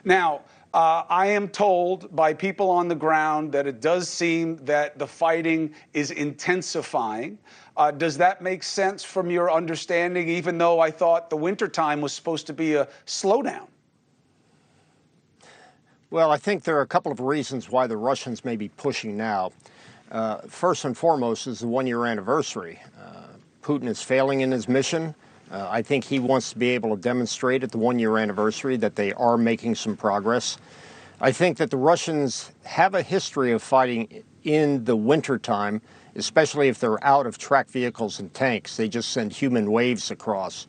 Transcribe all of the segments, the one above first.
Now, I am told by people on the ground that it does seem that the fighting is intensifying. Does that make sense from your understanding, even though I thought the wintertime was supposed to be a slowdown? Well, I think there are a couple of reasons why the Russians may be pushing now. First and foremost is the one-year anniversary. Putin is failing in his mission. I think he wants to be able to demonstrate at the one-year anniversary that they are making some progress. I think that the Russians have a history of fighting in the wintertime, especially if they're out of tracked vehicles and tanks. They just send human waves across.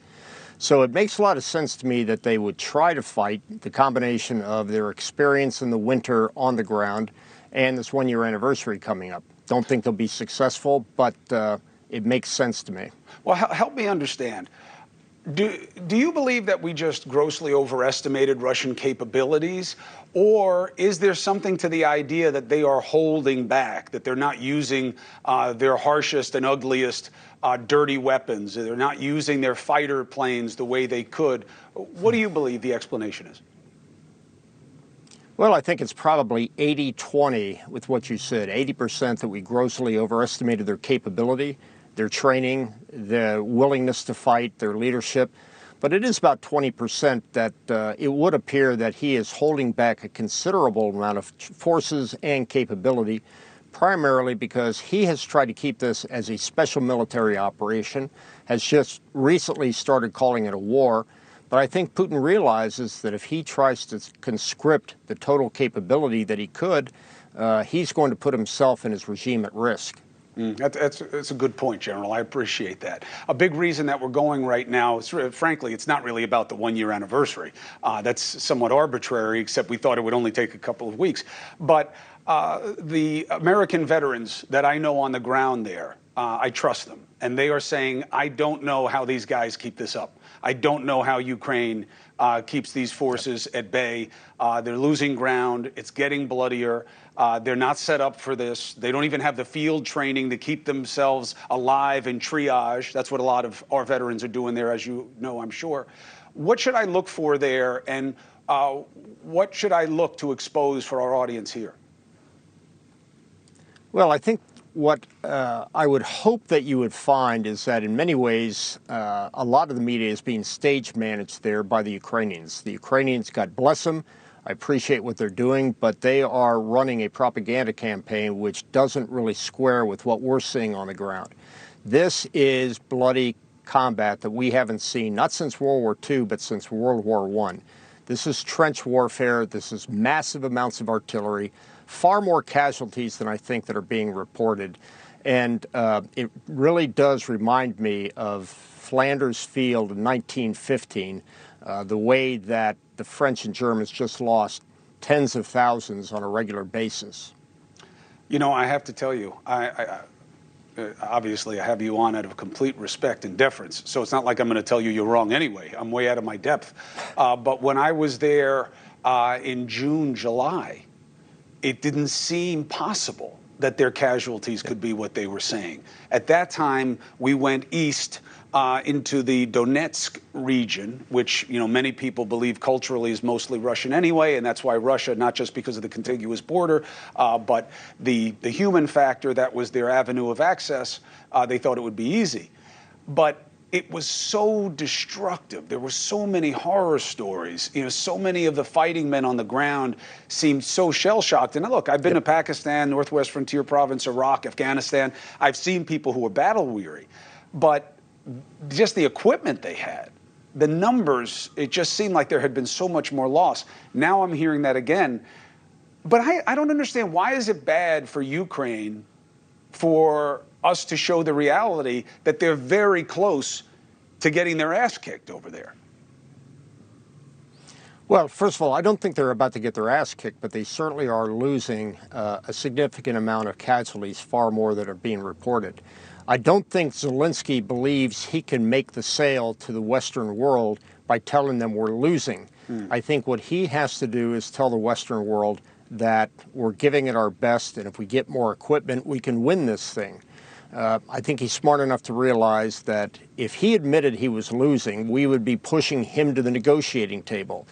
So it makes a lot of sense to me that they would try to fight the combination of their experience in the winter on the ground and this one-year anniversary coming up. Don't think they'll be successful, but it makes sense to me. Well, help me understand. Do you believe that we just grossly overestimated Russian capabilities, or is there something to the idea that they are holding back, that they're not using their harshest and ugliest dirty weapons, they're not using their fighter planes the way they could? What do you believe the explanation is? Well, I think it's probably 80-20 with what you said. 80% that we grossly overestimated their capability, their training, their willingness to fight, their leadership. But it is about 20% that it would appear that he is holding back a considerable amount of forces and capability, primarily because he has tried to keep this as a special military operation, has just recently started calling it a war. But I think Putin realizes that if he tries to conscript the total capability that he could, he's going to put himself and his regime at risk. That's a good point, General. I appreciate that. A big reason that we're going right now, frankly, it's not really about the one-year anniversary. That's somewhat arbitrary, except we thought it would only take a couple of weeks. But the American veterans that I know on the ground there, I trust them. And they are saying, I don't know how these guys keep this up. I don't know how Ukraine keeps these forces at bay. They're losing ground. It's getting bloodier. They're not set up for this. They don't even have the field training to keep themselves alive and triage. That's what a lot of our veterans are doing there, as you know, I'm sure. What should I look for there, and what should I look to expose for our audience here? Well, I think what I would hope that you would find is that in many ways, a lot of the media is being stage managed there by the Ukrainians. The Ukrainians, God bless them, I appreciate what they're doing, but they are running a propaganda campaign which doesn't really square with what we're seeing on the ground. This is bloody combat that we haven't seen, not since World War II, but since World War I. This is trench warfare. This is massive amounts of artillery, far more casualties than I think that are being reported. And it really does remind me of Flanders Field in 1915, the way that the French and Germans just lost tens of thousands on a regular basis. You know, I have to tell you, obviously I have you on out of complete respect and deference, so it's not like I'm going to tell you you're wrong anyway. I'm way out of my depth. But when I was there in June, July, it didn't seem possible that their casualties could be what they were saying. At that time, we went east into the Donetsk region, which, you know, many people believe culturally is mostly Russian anyway, and that's why Russia, not just because of the contiguous border, but the human factor that was their avenue of access, they thought it would be easy. But it was so destructive. There were so many horror stories. You know, so many of the fighting men on the ground seemed so shell-shocked. And look, I've been to Pakistan, Northwest Frontier Province, Iraq, Afghanistan. I've seen people who were battle-weary. But just the equipment they had, the numbers, it just seemed like there had been so much more loss. Now I'm hearing that again. But I don't understand, why is it bad for Ukraine for us to show the reality that they're very close to getting their ass kicked over there? Well, first of all, I don't think they're about to get their ass kicked, but they certainly are losing a significant amount of casualties, far more that are being reported. I don't think Zelensky believes he can make the sale to the Western world by telling them we're losing. I think what he has to do is tell the Western world that we're giving it our best, and if we get more equipment, we can win this thing. I think he's smart enough to realize that if he admitted he was losing, we would be pushing him to the negotiating table.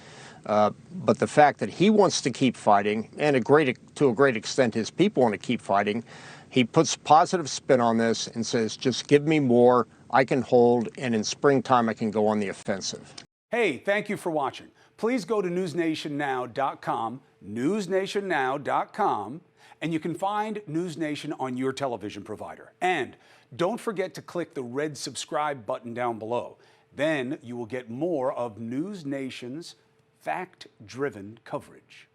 But the fact that he wants to keep fighting, and to a great extent his people want to keep fighting, he puts positive spin on this and says, just give me more, I can hold, and in springtime I can go on the offensive. Hey, thank you for watching. Please go to newsnationnow.com, newsnationnow.com, and you can find NewsNation on your television provider. And don't forget to click the red subscribe button down below. Then you will get more of NewsNation's fact-driven coverage.